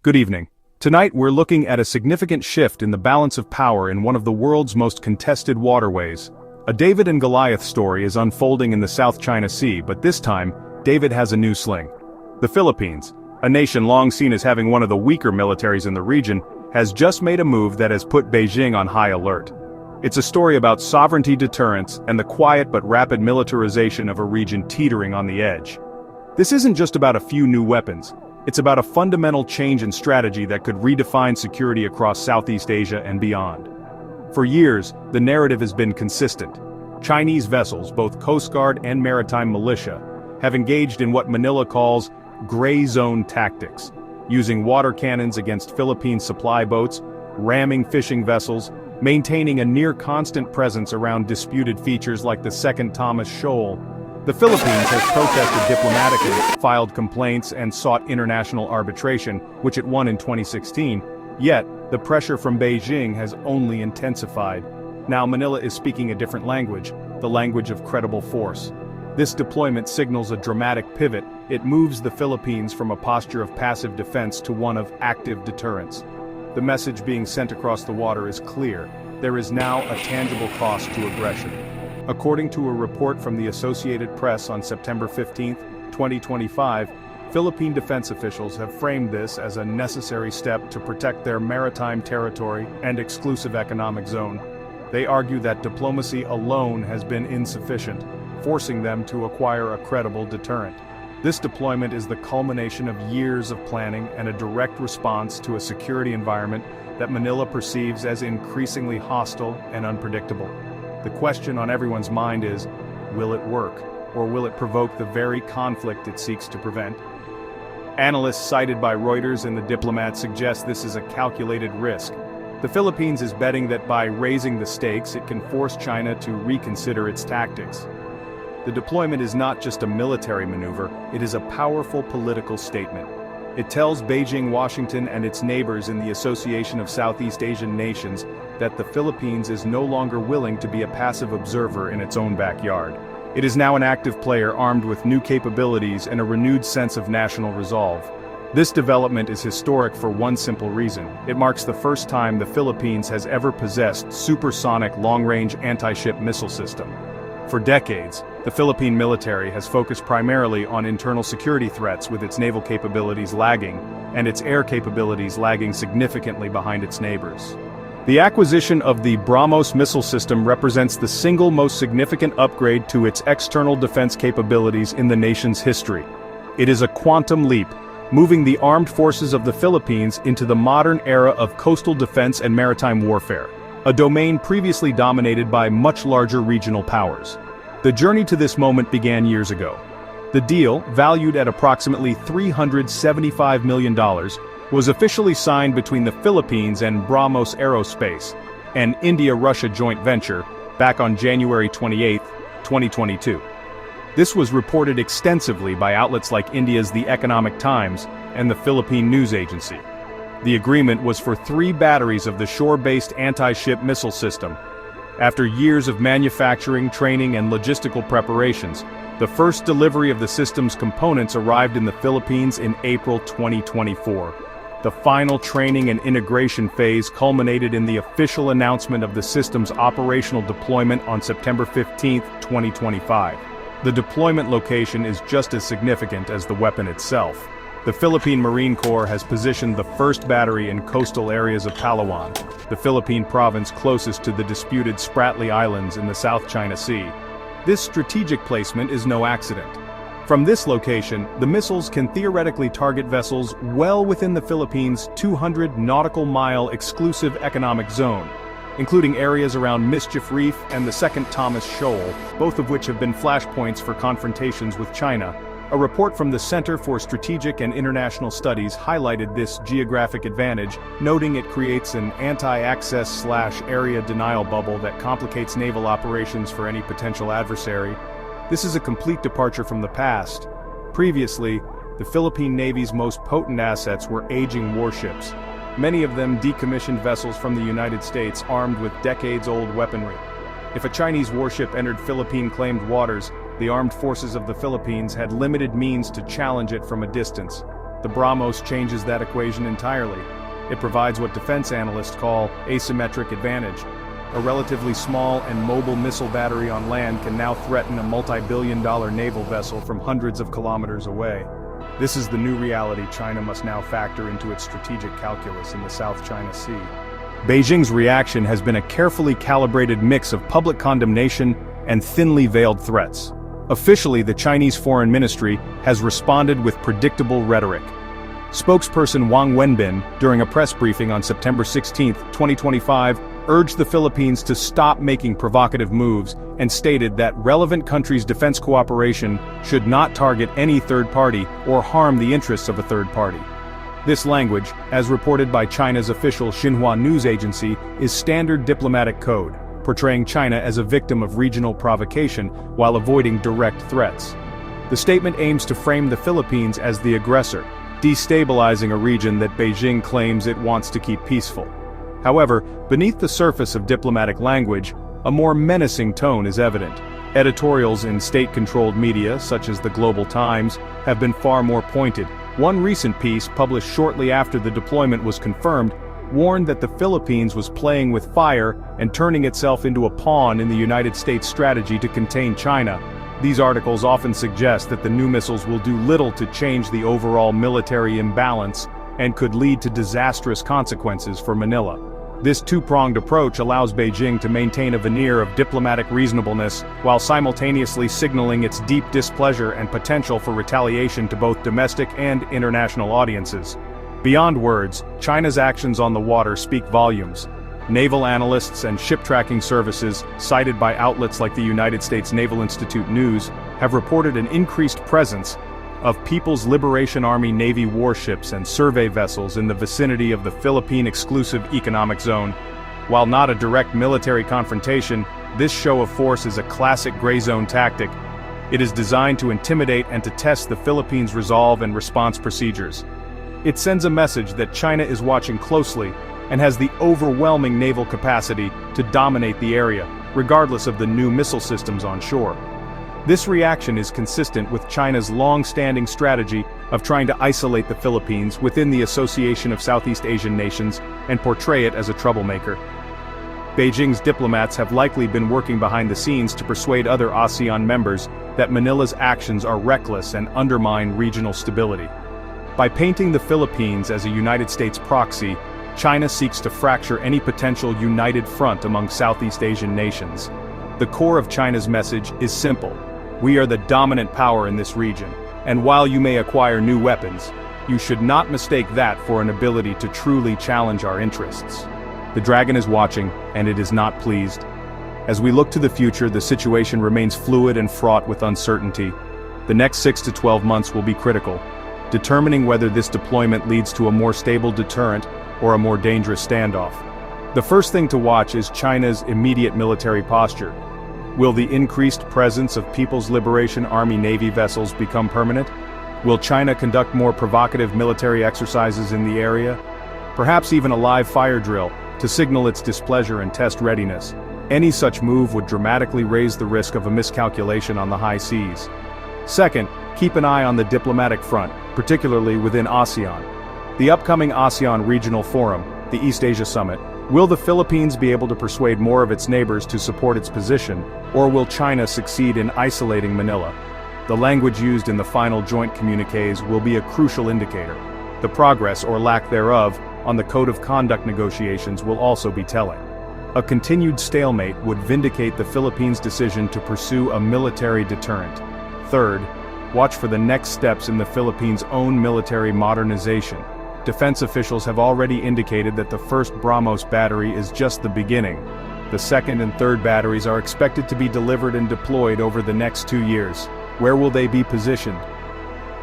Good evening. Tonight we're looking at a significant shift in the balance of power in one of the world's most contested waterways. A David and Goliath story is unfolding in the South China Sea, but this time, David has a new sling. The Philippines, a nation long seen as having one of the weaker militaries in the region, has just made a move that has put Beijing on high alert. It's a story about sovereignty deterrence and the quiet but rapid militarization of a region teetering on the edge. This isn't just about a few new weapons. It's about a fundamental change in strategy that could redefine security across Southeast Asia and beyond. For years, the narrative has been consistent. Chinese vessels, both Coast Guard and maritime militia, have engaged in what Manila calls gray zone tactics, using water cannons against Philippine supply boats, ramming fishing vessels, maintaining a near-constant presence around disputed features like the Second Thomas Shoal. The Philippines has protested diplomatically, filed complaints, and sought international arbitration, which it won in 2016. Yet, the pressure from Beijing has only intensified. Now Manila is speaking a different language, the language of credible force. This deployment signals a dramatic pivot. It moves the Philippines from a posture of passive defense to one of active deterrence. The message being sent across the water is clear. There is now a tangible cost to aggression. According to a report from the Associated Press on September 15, 2025, Philippine defense officials have framed this as a necessary step to protect their maritime territory and exclusive economic zone. They argue that diplomacy alone has been insufficient, forcing them to acquire a credible deterrent. This deployment is the culmination of years of planning and a direct response to a security environment that Manila perceives as increasingly hostile and unpredictable. The question on everyone's mind is, will it work, or will it provoke the very conflict it seeks to prevent? Analysts cited by Reuters and The Diplomat suggest this is a calculated risk. The Philippines is betting that by raising the stakes, it can force China to reconsider its tactics. The deployment is not just a military maneuver, it is a powerful political statement. It tells Beijing, Washington, and its neighbors in the Association of Southeast Asian Nations that the Philippines is no longer willing to be a passive observer in its own backyard. It is now an active player armed with new capabilities and a renewed sense of national resolve. This development is historic for one simple reason. It marks the first time the Philippines has ever possessed supersonic long-range anti-ship missile system. For decades, the Philippine military has focused primarily on internal security threats, with its naval capabilities lagging, and its air capabilities lagging significantly behind its neighbors. The acquisition of the BrahMos missile system represents the single most significant upgrade to its external defense capabilities in the nation's history. It is a quantum leap, moving the armed forces of the Philippines into the modern era of coastal defense and maritime warfare, a domain previously dominated by much larger regional powers. The journey to this moment began years ago. The deal, valued at approximately $375 million, was officially signed between the Philippines and BrahMos Aerospace, an India-Russia joint venture, back on January 28, 2022. This was reported extensively by outlets like India's The Economic Times and the Philippine News Agency. The agreement was for 3 batteries of the shore-based anti-ship missile system. After years of manufacturing, training, and logistical preparations, the first delivery of the system's components arrived in the Philippines in April 2024. The final training and integration phase culminated in the official announcement of the system's operational deployment on September 15, 2025. The deployment location is just as significant as the weapon itself. The Philippine Marine Corps has positioned the first battery in coastal areas of Palawan, the Philippine province closest to the disputed Spratly Islands in the South China Sea. This strategic placement is no accident. From this location, the missiles can theoretically target vessels well within the Philippines' 200 nautical mile exclusive economic zone, including areas around Mischief Reef and the Second Thomas Shoal, both of which have been flashpoints for confrontations with China. A report from the Center for Strategic and International Studies highlighted this geographic advantage, noting it creates an anti-access/area denial bubble that complicates naval operations for any potential adversary. This is a complete departure from the past. Previously, the Philippine Navy's most potent assets were aging warships, many of them decommissioned vessels from the United States armed with decades-old weaponry. If a Chinese warship entered Philippine-claimed waters, the armed forces of the Philippines had limited means to challenge it from a distance. The BrahMos changes that equation entirely. It provides what defense analysts call asymmetric advantage. A relatively small and mobile missile battery on land can now threaten a multi-billion-dollar naval vessel from hundreds of kilometers away. This is the new reality China must now factor into its strategic calculus in the South China Sea. Beijing's reaction has been a carefully calibrated mix of public condemnation and thinly veiled threats. Officially, the Chinese Foreign Ministry has responded with predictable rhetoric. Spokesperson Wang Wenbin, during a press briefing on September 16, 2025, urged the Philippines to stop making provocative moves and stated that relevant countries' defense cooperation should not target any third party or harm the interests of a third party. This language, as reported by China's official Xinhua news agency, is standard diplomatic code, portraying China as a victim of regional provocation while avoiding direct threats. The statement aims to frame the Philippines as the aggressor, destabilizing a region that Beijing claims it wants to keep peaceful. However, beneath the surface of diplomatic language, a more menacing tone is evident. Editorials in state-controlled media, such as the Global Times, have been far more pointed. One recent piece, published shortly after the deployment was confirmed, warned that the Philippines was playing with fire and turning itself into a pawn in the United States' strategy to contain China. These articles often suggest that the new missiles will do little to change the overall military imbalance and could lead to disastrous consequences for Manila. This two-pronged approach allows Beijing to maintain a veneer of diplomatic reasonableness while simultaneously signaling its deep displeasure and potential for retaliation to both domestic and international audiences. Beyond words, China's actions on the water speak volumes. Naval analysts and ship tracking services, cited by outlets like the United States Naval Institute News, have reported an increased presence of People's Liberation Army Navy warships and survey vessels in the vicinity of the Philippine Exclusive Economic Zone. While not a direct military confrontation, this show of force is a classic gray zone tactic. It is designed to intimidate and to test the Philippines' resolve and response procedures. It sends a message that China is watching closely and has the overwhelming naval capacity to dominate the area, regardless of the new missile systems on shore. This reaction is consistent with China's long-standing strategy of trying to isolate the Philippines within the Association of Southeast Asian Nations and portray it as a troublemaker. Beijing's diplomats have likely been working behind the scenes to persuade other ASEAN members that Manila's actions are reckless and undermine regional stability. By painting the Philippines as a United States proxy, China seeks to fracture any potential united front among Southeast Asian nations. The core of China's message is simple. We are the dominant power in this region, and while you may acquire new weapons, you should not mistake that for an ability to truly challenge our interests. The dragon is watching, and it is not pleased. As we look to the future, the situation remains fluid and fraught with uncertainty. The next 6 to 12 months will be critical, determining whether this deployment leads to a more stable deterrent or a more dangerous standoff. The first thing to watch is China's immediate military posture. Will the increased presence of People's Liberation Army Navy vessels become permanent? Will China conduct more provocative military exercises in the area? Perhaps even a live fire drill, to signal its displeasure and test readiness. Any such move would dramatically raise the risk of a miscalculation on the high seas. Second, keep an eye on the diplomatic front, particularly within ASEAN. The upcoming ASEAN Regional Forum, the East Asia Summit, will the Philippines be able to persuade more of its neighbors to support its position, or will China succeed in isolating Manila? The language used in the final joint communiques will be a crucial indicator. The progress, or lack thereof, on the Code of Conduct negotiations will also be telling. A continued stalemate would vindicate the Philippines' decision to pursue a military deterrent. Third, watch for the next steps in the Philippines' own military modernization. Defense officials have already indicated that the first BrahMos battery is just the beginning. The second and third batteries are expected to be delivered and deployed over the next 2 years. Where will they be positioned?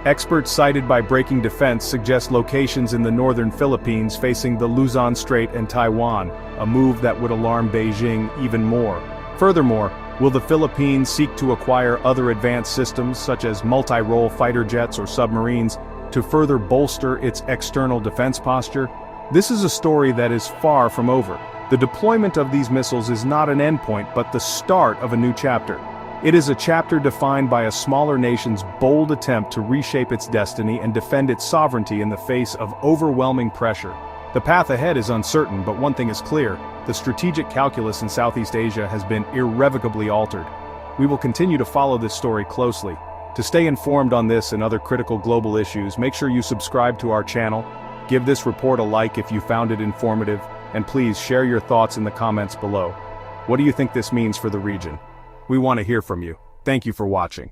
Experts cited by Breaking Defense suggest locations in the northern Philippines facing the Luzon Strait and Taiwan, a move that would alarm Beijing even more. Furthermore, will the Philippines seek to acquire other advanced systems such as multi-role fighter jets or submarines to further bolster its external defense posture? This is a story that is far from over. The deployment of these missiles is not an endpoint but the start of a new chapter. It is a chapter defined by a smaller nation's bold attempt to reshape its destiny and defend its sovereignty in the face of overwhelming pressure. The path ahead is uncertain, but one thing is clear: the strategic calculus in Southeast Asia has been irrevocably altered. We will continue to follow this story closely. To stay informed on this and other critical global issues, make sure you subscribe to our channel, give this report a like if you found it informative, and please share your thoughts in the comments below. What do you think this means for the region? We want to hear from you. Thank you for watching.